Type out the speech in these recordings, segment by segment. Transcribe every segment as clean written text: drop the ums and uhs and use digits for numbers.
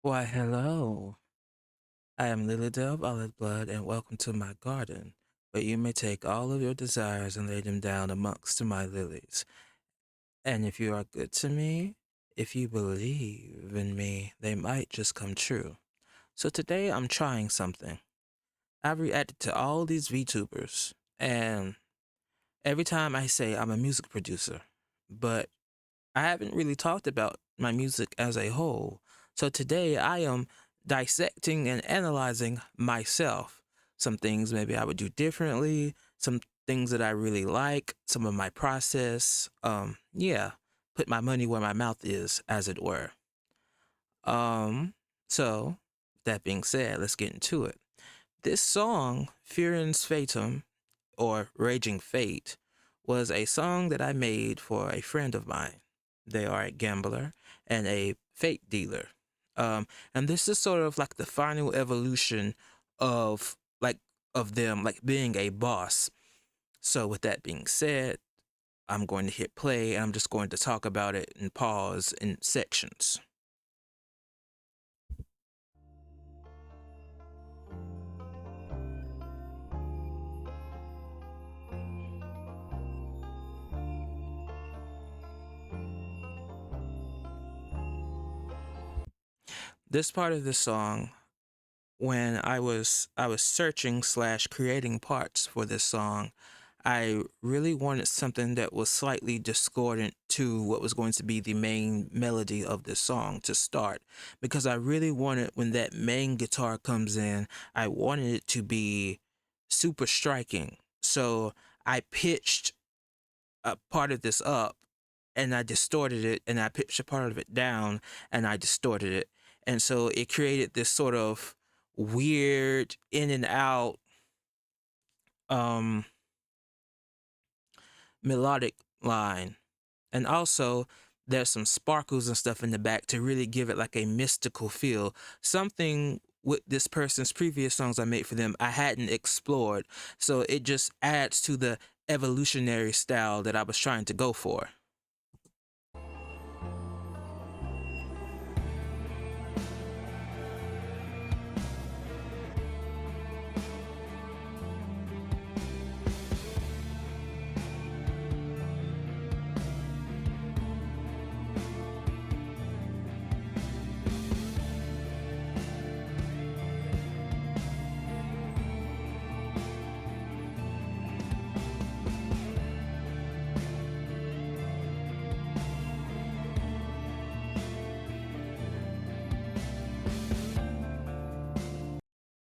Why, hello. I am Lily Dove Olive Blood, and welcome to my garden, where you may take all of your desires and lay them down amongst my lilies. And if you are good to me, if you believe in me, they might just come true. So today I'm trying something. I've reacted to all these VTubers, and every time I say I'm a music producer, but I haven't really talked about my music as a whole. So today I am dissecting and analyzing myself. Some things maybe I would do differently, some things that I really like, some of my process. Yeah, put my money where my mouth is, as it were. Um, so that being said, let's get into it. This song, Furens Fatum, or Raging Fate, was a song that I made for a friend of mine. They are a gambler and a fate dealer. And this is sort of like the final evolution of of them like being a boss. So with that being said, I'm going to hit play and I'm just going to talk about it and pause in sections. This part of the song, when I was searching slash creating parts for this song, I really wanted something that was slightly discordant to what was going to be the main melody of the song to start, because I really wanted, when that main guitar comes in, I wanted it to be super striking. So I pitched a part of this up and I distorted it, and I pitched a part of it down and I distorted it. And so it created this sort of weird in and out um melodic line. And also there's some sparkles and stuff in the back to really give it like a mystical feel. Something with this person's previous songs I made for them I hadn't explored. So it just adds to the evolutionary style that I was trying to go for.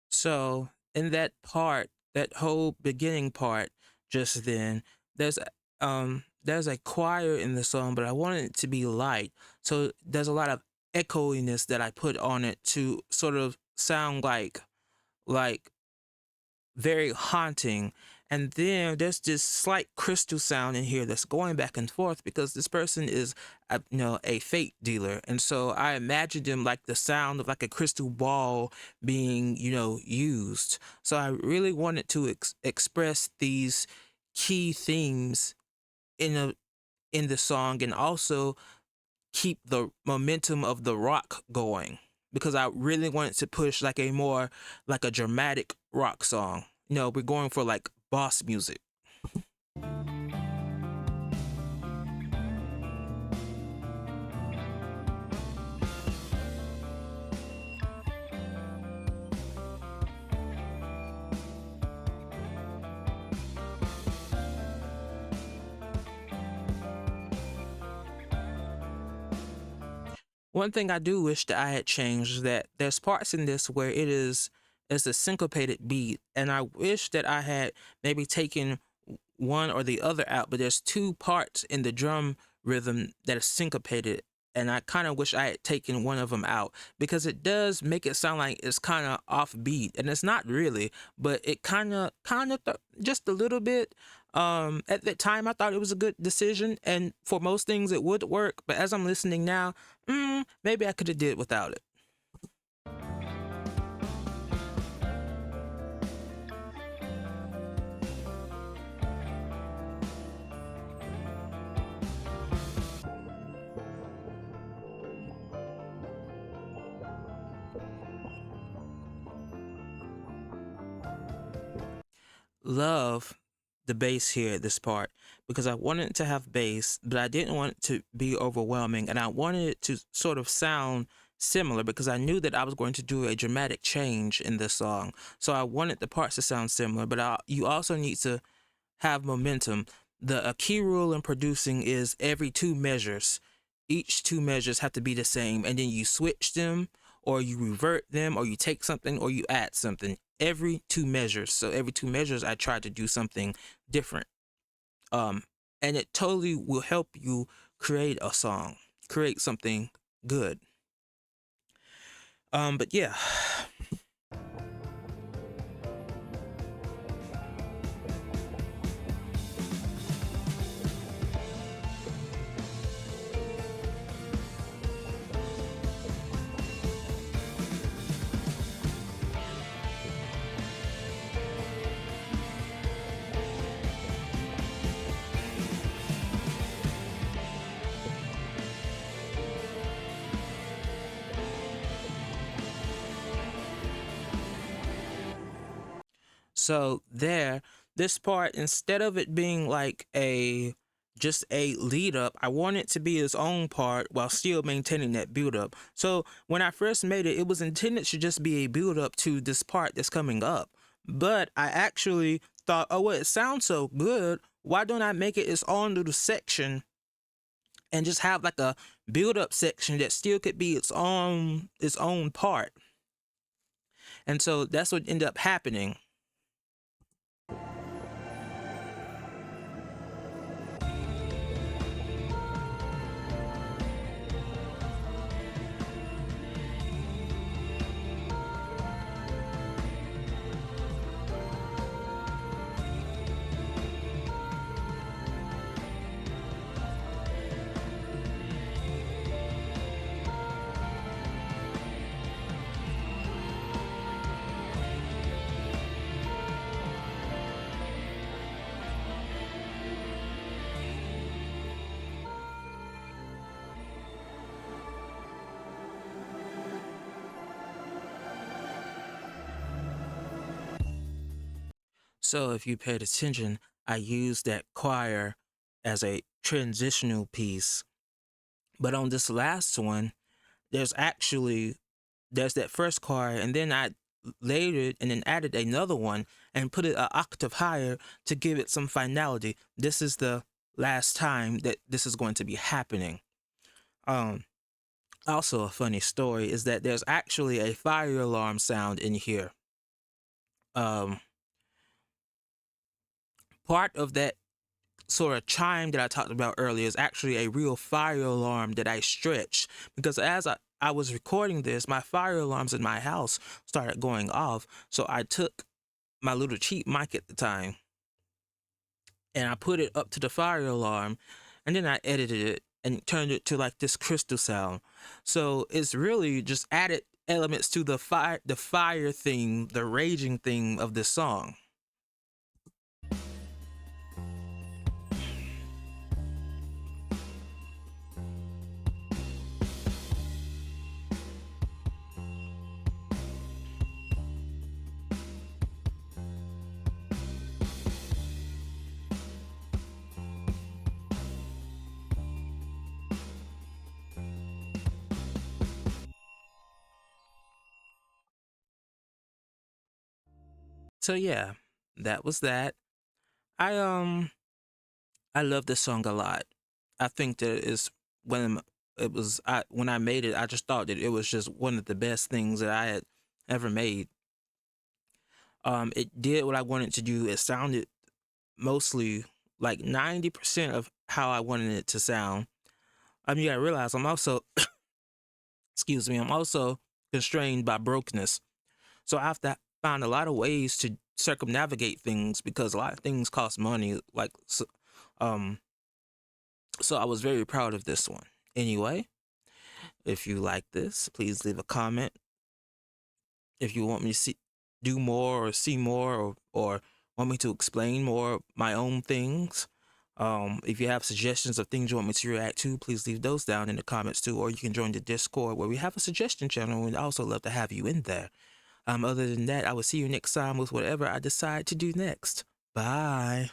So in that part, that whole beginning part just then, there's a choir in the song, but I wanted it to be light. So there's a lot of echoiness that I put on it to sort of sound like very haunting. And then there's this slight crystal sound in here that's going back and forth because this person is, a fate dealer, and so I imagined him like the sound of like a crystal ball being, used. So I really wanted to express these key themes in a in the song, and also keep the momentum of the rock going, because I really wanted to push like a more like a dramatic rock song. We're going for like boss music. One thing I do wish that I had changed is that there's parts in this where it's a syncopated beat, and I wish that I had maybe taken one or the other out. But there's two parts in the drum rhythm that are syncopated, and I kind of wish I had taken one of them out because it does make it sound like it's kind of offbeat, and it's not really, but it just a little bit. At that time, I thought it was a good decision, and for most things, it would work. But as I'm listening now, maybe I could have did without it. love the bass here at this part because I wanted to have bass, but I didn't want it to be overwhelming, and I wanted it to sort of sound similar because I knew that I was going to do a dramatic change in this song. So I wanted the parts to sound similar, but you also need to have momentum. A key rule in producing is every two measures. Each two measures have to be the same, and then you switch them, or you revert them, or you take something, or you add something. Every two measures. So every two measures, I try to do something different. Um, and it totally will help you create a song, create something good. But yeah. So this part, instead of it being like just a lead up, I want it to be its own part while still maintaining that build up. So when I first made it, it was intended to just be a build up to this part that's coming up. But I actually thought, oh, well, it sounds so good. Why don't I make it its own little section and just have like a build up section that still could be its own part? And so that's what ended up happening. So if you paid attention, I used that choir as a transitional piece. But on this last one, there's that first choir, and then I layered and then added another one and put it an octave higher to give it some finality. This is the last time that this is going to be happening. Also a funny story is that there's actually a fire alarm sound in here. Part of that sort of chime that I talked about earlier is actually a real fire alarm that I stretched, because as I was recording this, my fire alarms in my house started going off. So I took my little cheap mic at the time and I put it up to the fire alarm, and then I edited it and turned it to like this crystal sound. So it's really just added elements to the fire theme, the raging theme of this song. So yeah, that was that. I I love this song a lot. I think that it's when when I made it, I just thought that it was just one of the best things that I had ever made. It did what I wanted to do. It sounded mostly like 90% of how I wanted it to sound. I mean, you gotta realize I'm also, excuse me, I'm also constrained by brokenness. So I have to find a lot of ways to circumnavigate things because a lot of things cost money. Um, so I was very proud of this one. Anyway, if you like this, please leave a comment. If you want me to do more or see more, or want me to explain more of my own things, if you have suggestions of things you want me to react to, please leave those down in the comments too, or you can join the Discord where we have a suggestion channel, and I'd also love to have you in there. Other than that, I will see you next time with whatever I decide to do next. Bye.